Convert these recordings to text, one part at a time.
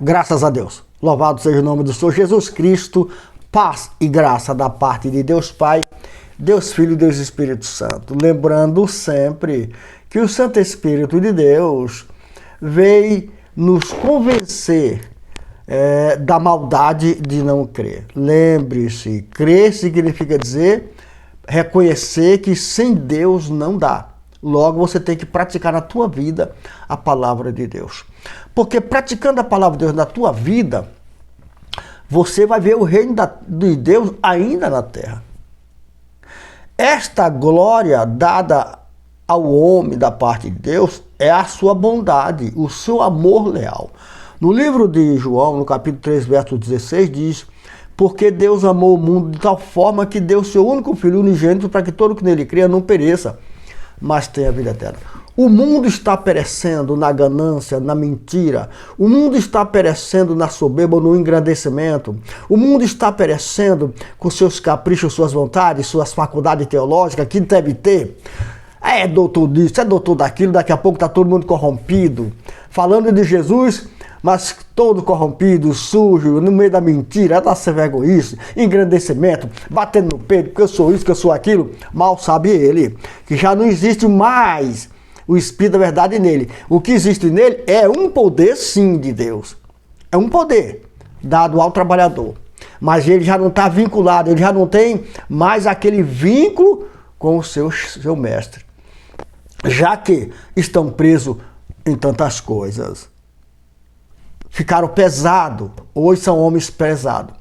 Graças a Deus. Louvado seja o nome do Senhor Jesus Cristo. Paz e graça da parte de Deus Pai, Deus Filho e Deus Espírito Santo. Lembrando sempre que o Santo Espírito de Deus veio nos convencer da maldade de não crer. Lembre-se, crer significa dizer, reconhecer que sem Deus não dá. Logo, você tem que praticar na tua vida a palavra de Deus. Porque praticando a palavra de Deus na tua vida, você vai ver o reino de Deus ainda na terra. Esta glória dada ao homem da parte de Deus é a sua bondade, o seu amor leal. No livro de João, no capítulo 3, verso 16, diz: porque Deus amou o mundo de tal forma que deu seu único Filho unigênito para que todo que nele cria não pereça, mas tenha vida eterna. O mundo está perecendo na ganância, na mentira. O mundo está perecendo na soberba, no engrandecimento. O mundo está perecendo com seus caprichos, suas vontades, suas faculdades teológicas, que deve ter. É doutor disso, é doutor daquilo, daqui a pouco está todo mundo corrompido. Falando de Jesus, mas todo corrompido, sujo, no meio da mentira, da ser egoísta, engrandecimento, batendo no peito, que eu sou isso, que eu sou aquilo. Mal sabe ele, que já não existe mais o Espírito da verdade nele. O que existe nele é um poder, sim, de Deus. É um poder dado ao trabalhador. Mas ele já não está vinculado, ele já não tem mais aquele vínculo com o seu mestre. Já que estão presos em tantas coisas. Ficaram pesados. Hoje são homens pesados.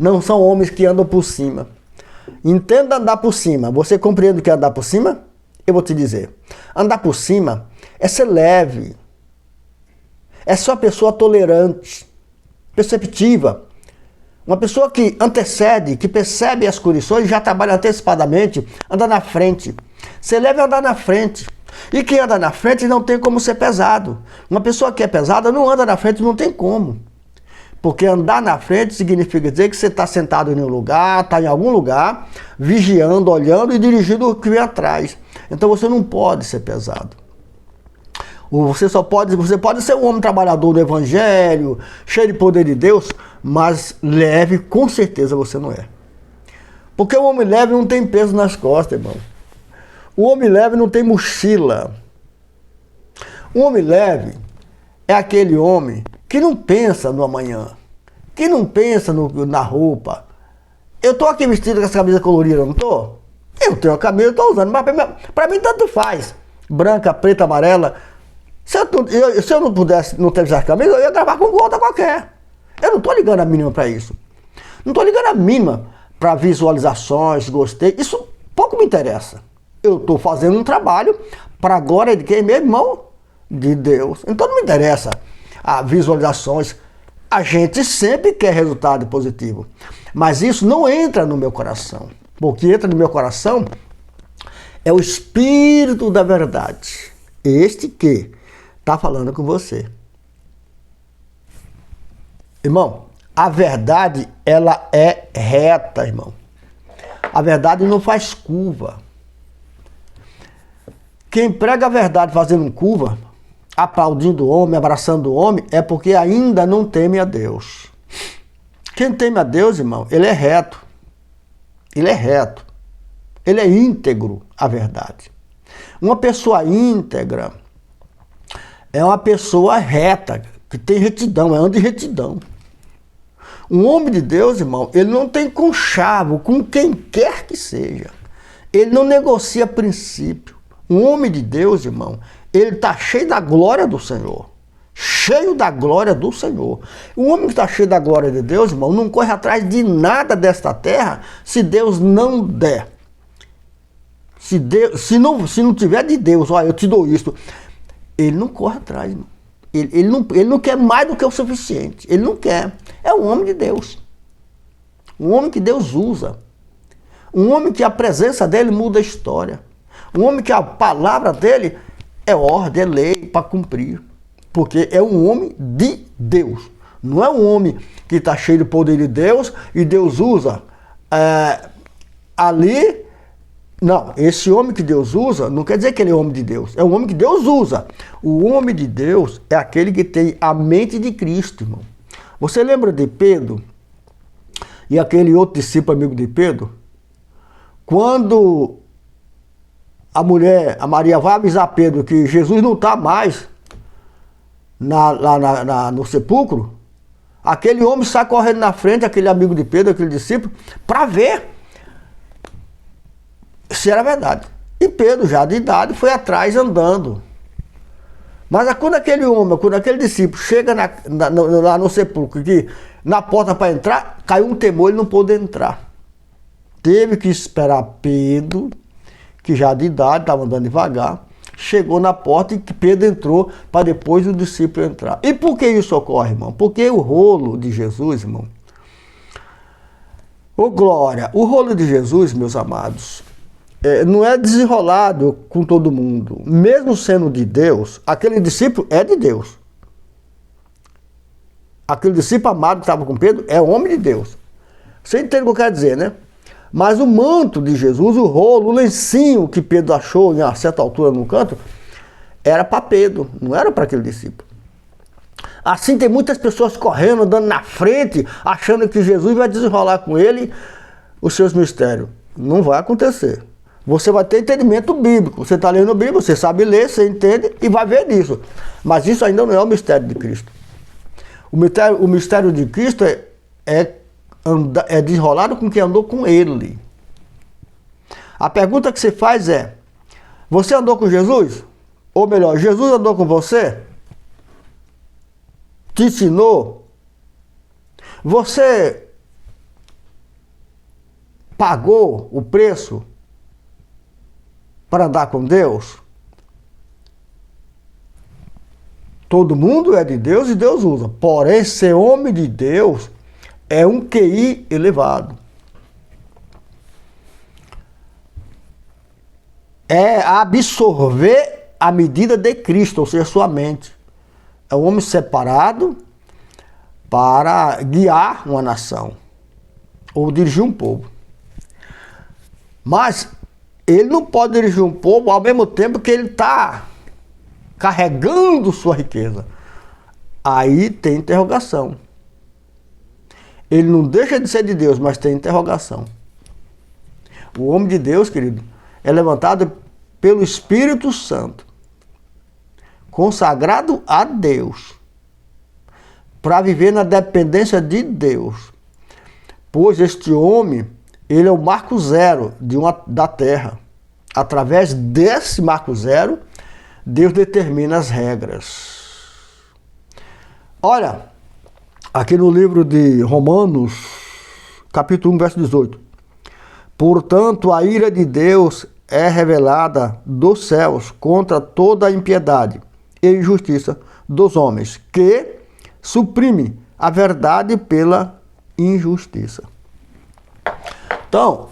Não são homens que andam por cima. Entenda andar por cima. Você compreende o que é andar por cima? Eu vou te dizer. Andar por cima é ser leve. É ser uma pessoa tolerante, perceptiva. Uma pessoa que antecede, que percebe as condições e já trabalha antecipadamente, anda na frente. Ser leve é andar na frente. E quem anda na frente não tem como ser pesado. Uma pessoa que é pesada não anda na frente, não tem como. Porque andar na frente significa dizer que você está sentado em um lugar, está em algum lugar, vigiando, olhando e dirigindo o que vem atrás. Então você não pode ser pesado. Você pode ser um homem trabalhador do Evangelho, cheio de poder de Deus, mas leve, com certeza você não é. Porque o homem leve não tem peso nas costas, irmão. O homem leve não tem mochila. O homem leve é aquele homem que não pensa no amanhã, que não pensa na roupa. Eu estou aqui vestido com essa camisa colorida, não estou? Eu tenho a camisa, estou usando, mas para mim tanto faz. Branca, preta, amarela. Se eu não pudesse, não ter essa camisa, eu ia gravar com outra qualquer. Eu não estou ligando a mínima para isso. Não estou ligando a mínima para visualizações, gostei. Isso pouco me interessa. Eu estou fazendo um trabalho para a glória de quem? Meu irmão? De Deus. Então não me interessa as visualizações. A gente sempre quer resultado positivo. Mas isso não entra no meu coração. O que entra no meu coração é o Espírito da verdade. Este que está falando com você. Irmão, a verdade, ela é reta, irmão. A verdade não faz curva. Quem prega a verdade fazendo curva, aplaudindo o homem, abraçando o homem, é porque ainda não teme a Deus. Quem teme a Deus, irmão, ele é reto. Ele é reto. Ele é íntegro à verdade. Uma pessoa íntegra é uma pessoa reta, que tem retidão, anda em retidão. Um homem de Deus, irmão, ele não tem conchavo com quem quer que seja. Ele não negocia princípio. Um homem de Deus, irmão, ele está cheio da glória do Senhor. Cheio da glória do Senhor. O homem que está cheio da glória de Deus, irmão, não corre atrás de nada desta terra se Deus não der. Se não tiver de Deus, olha, eu te dou isto. Ele não corre atrás, irmão. Ele não quer mais do que o suficiente. Ele não quer. É um homem de Deus. Um homem que Deus usa. Um homem que a presença dele muda a história. Um homem que a palavra dele é ordem, é lei para cumprir. Porque é um homem de Deus. Não é um homem que está cheio do poder de Deus e Deus usa ali. Não, esse homem que Deus usa não quer dizer que ele é homem de Deus. É um homem que Deus usa. O homem de Deus é aquele que tem a mente de Cristo, irmão. Você lembra de Pedro e aquele outro discípulo amigo de Pedro? Quando a mulher, a Maria, vai avisar Pedro que Jesus não está mais lá no sepulcro, aquele homem sai correndo na frente, aquele amigo de Pedro, aquele discípulo, para ver se era verdade. E Pedro, já de idade, foi atrás andando. Mas quando aquele homem, quando aquele discípulo chega lá no sepulcro, que na porta para entrar, caiu um temor, ele não pôde entrar. Teve que esperar Pedro, que já de idade, estava andando devagar, chegou na porta e Pedro entrou para depois o discípulo entrar. E por que isso ocorre, irmão? Porque o rolo de Jesus, irmão, ô glória, o rolo de Jesus, meus amados, não é desenrolado com todo mundo. Mesmo sendo de Deus, aquele discípulo é de Deus. Aquele discípulo amado que estava com Pedro é homem de Deus. Você entende o que eu quero dizer, né? Mas o manto de Jesus, o rolo, o lencinho que Pedro achou em uma certa altura no canto, era para Pedro, não era para aquele discípulo. Assim tem muitas pessoas correndo, andando na frente, achando que Jesus vai desenrolar com ele os seus mistérios. Não vai acontecer. Você vai ter entendimento bíblico. Você está lendo a Bíblia, você sabe ler, você entende e vai ver nisso. Mas isso ainda não é o mistério de Cristo. O mistério de Cristo é desenrolado com quem andou com Ele. A pergunta que você faz é: você andou com Jesus? Ou melhor, Jesus andou com você? Te ensinou? Você pagou o preço para andar com Deus? Todo mundo é de Deus e Deus usa. Porém, ser homem de Deus é um QI elevado. É absorver a medida de Cristo, ou seja, sua mente. É um homem separado para guiar uma nação ou dirigir um povo. Mas ele não pode dirigir um povo ao mesmo tempo que ele está carregando sua riqueza. Aí tem interrogação. Ele não deixa de ser de Deus, mas tem interrogação. O homem de Deus, querido, é levantado pelo Espírito Santo, consagrado a Deus, para viver na dependência de Deus. Pois este homem, ele é o marco zero da terra. Através desse marco zero, Deus determina as regras. Olha, aqui no livro de Romanos, capítulo 1, verso 18. Portanto, a ira de Deus é revelada dos céus contra toda a impiedade e injustiça dos homens, que suprime a verdade pela injustiça. Então,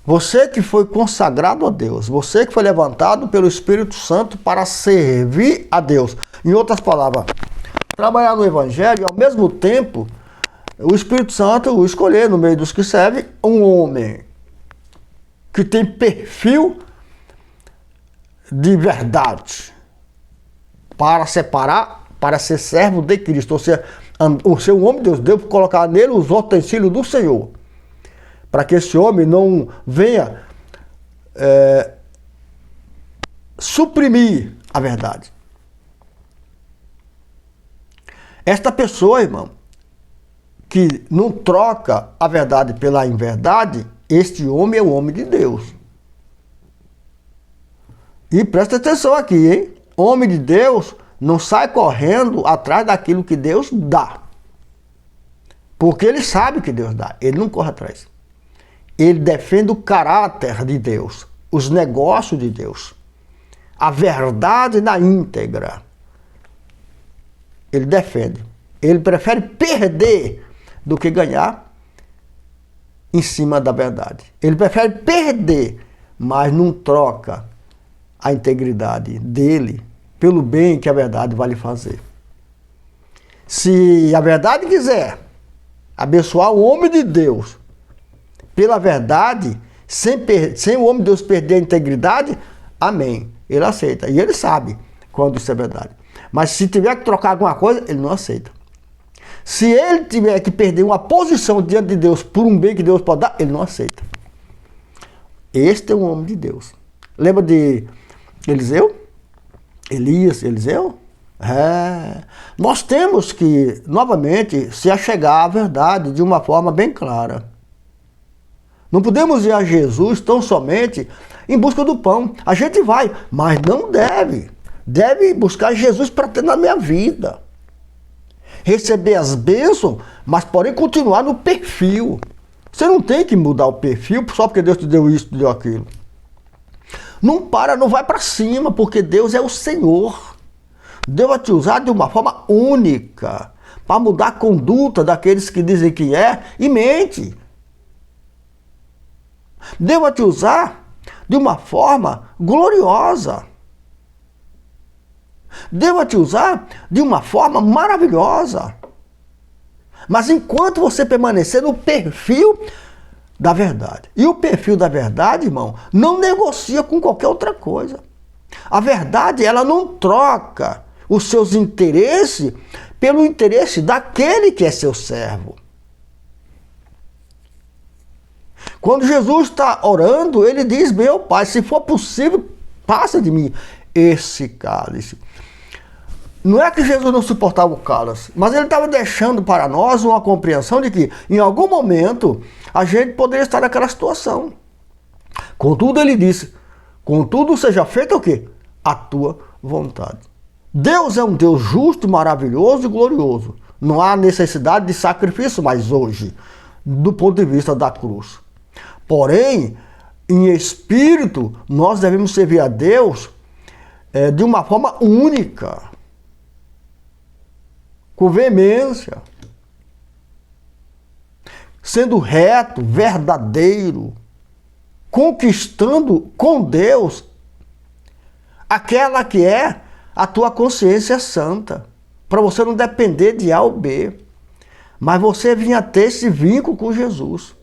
você que foi consagrado a Deus, você que foi levantado pelo Espírito Santo para servir a Deus. Em outras palavras, trabalhar no Evangelho e ao mesmo tempo o Espírito Santo escolher no meio dos que servem um homem que tem perfil de verdade para separar, para ser servo de Cristo. Ou seja, o seu homem de Deus deve colocar nele os utensílios do Senhor, para que esse homem não venha suprimir a verdade. Esta pessoa, irmão, que não troca a verdade pela inverdade, este homem é o homem de Deus. E presta atenção aqui, hein? Homem de Deus não sai correndo atrás daquilo que Deus dá. Porque ele sabe que Deus dá, ele não corre atrás. Ele defende o caráter de Deus, os negócios de Deus, a verdade na íntegra. Ele defende. Ele prefere perder do que ganhar em cima da verdade. Ele prefere perder, mas não troca a integridade dele pelo bem que a verdade vai lhe fazer. Se a verdade quiser abençoar o homem de Deus pela verdade, sem o homem de Deus perder a integridade, amém. Ele aceita. E ele sabe quando isso é verdade. Mas se tiver que trocar alguma coisa, ele não aceita. Se ele tiver que perder uma posição diante de Deus por um bem que Deus pode dar, ele não aceita. Este é um homem de Deus. Lembra de Eliseu? Eliseu? Nós temos que, novamente, se achegar à verdade de uma forma bem clara. Não podemos ir a Jesus tão somente em busca do pão. A gente vai, mas não deve. Deve buscar Jesus para ter na minha vida. Receber as bênçãos, mas porém continuar no perfil. Você não tem que mudar o perfil só porque Deus te deu isso, te deu aquilo. Não vai para cima, porque Deus é o Senhor. Deus vai te usar de uma forma única para mudar a conduta daqueles que dizem que é e mente. Deus vai te usar de uma forma gloriosa. Deus vai te usar de uma forma maravilhosa. Mas enquanto você permanecer no perfil da verdade. E o perfil da verdade, irmão, não negocia com qualquer outra coisa. A verdade, ela não troca os seus interesses pelo interesse daquele que é seu servo. Quando Jesus está orando, ele diz: meu Pai, se for possível, passa de mim esse cálice. Não é que Jesus não suportava o cálice, mas ele estava deixando para nós uma compreensão de que, em algum momento, a gente poderia estar naquela situação. Contudo, ele disse: contudo, seja feita o quê? A tua vontade. Deus é um Deus justo, maravilhoso e glorioso. Não há necessidade de sacrifício mais hoje, do ponto de vista da cruz. Porém, em espírito, nós devemos servir a Deus de uma forma única, com veemência, sendo reto, verdadeiro, conquistando com Deus aquela que é a tua consciência santa, para você não depender de A ou B, mas você vinha ter esse vínculo com Jesus.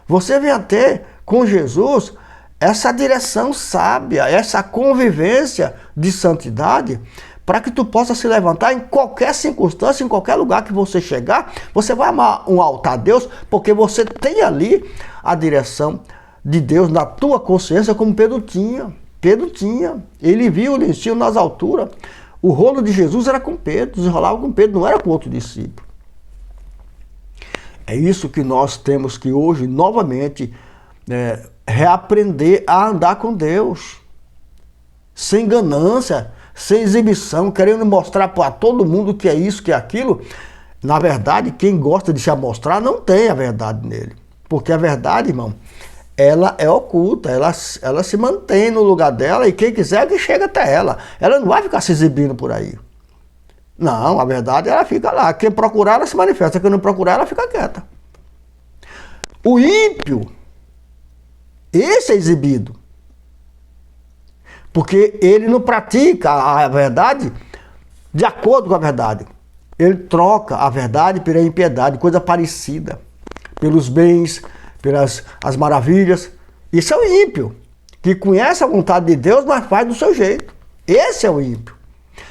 Você vinha ter com Jesus essa direção sábia, essa convivência de santidade, para que tu possa se levantar em qualquer circunstância, em qualquer lugar que você chegar, você vai amar um altar a Deus, porque você tem ali a direção de Deus na tua consciência, como Pedro tinha. Pedro tinha. Ele viu o lencinho nas alturas. O rolo de Jesus era com Pedro, desenrolava com Pedro, não era com outro discípulo. É isso que nós temos que hoje, novamente, reaprender a andar com Deus. Sem ganância, sem exibição, querendo mostrar para todo mundo que é isso, que é aquilo. Na verdade, quem gosta de se amostrar não tem a verdade nele. Porque a verdade, irmão, ela é oculta, ela se mantém no lugar dela e quem quiser que chega até ela. Ela não vai ficar se exibindo por aí. Não, a verdade ela fica lá. Quem procurar, ela se manifesta. Quem não procurar, ela fica quieta. O ímpio, esse é exibido. Porque ele não pratica a verdade de acordo com a verdade. Ele troca a verdade pela impiedade, coisa parecida. Pelos bens, pelas as maravilhas. Isso é o ímpio, que conhece a vontade de Deus, mas faz do seu jeito. Esse é o ímpio.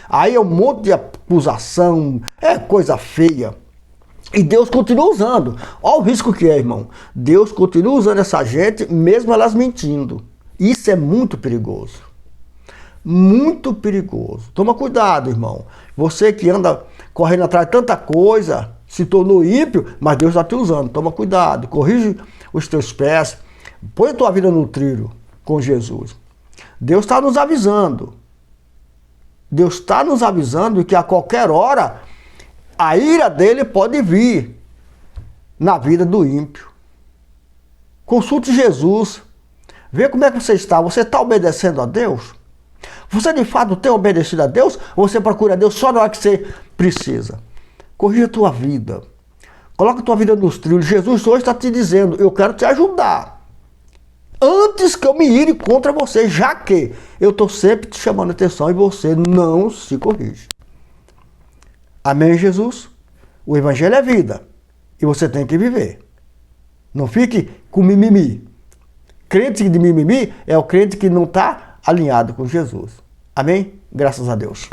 Aí é um monte de acusação, é coisa feia. E Deus continua usando. Olha o risco que é, irmão. Deus continua usando essa gente, mesmo elas mentindo. Isso é muito perigoso. Muito perigoso. Toma cuidado, irmão. Você que anda correndo atrás de tanta coisa, se tornou ímpio, mas Deus está te usando. Toma cuidado, corrige os teus pés, põe a tua vida no trilho com Jesus. Deus está nos avisando. Deus está nos avisando que a qualquer hora a ira dele pode vir na vida do ímpio. Consulte Jesus. Vê como é que você está. Você está obedecendo a Deus? Você de fato tem obedecido a Deus? Ou você procura a Deus só na hora que você precisa? Corrija a tua vida. Coloca a tua vida nos trilhos. Jesus hoje está te dizendo: eu quero te ajudar. Antes que eu me ire contra você, já que eu estou sempre te chamando a atenção e você não se corrige. Amém, Jesus? O Evangelho é vida e você tem que viver. Não fique com mimimi. Crente de mimimi é o crente que não está alinhado com Jesus. Amém? Graças a Deus.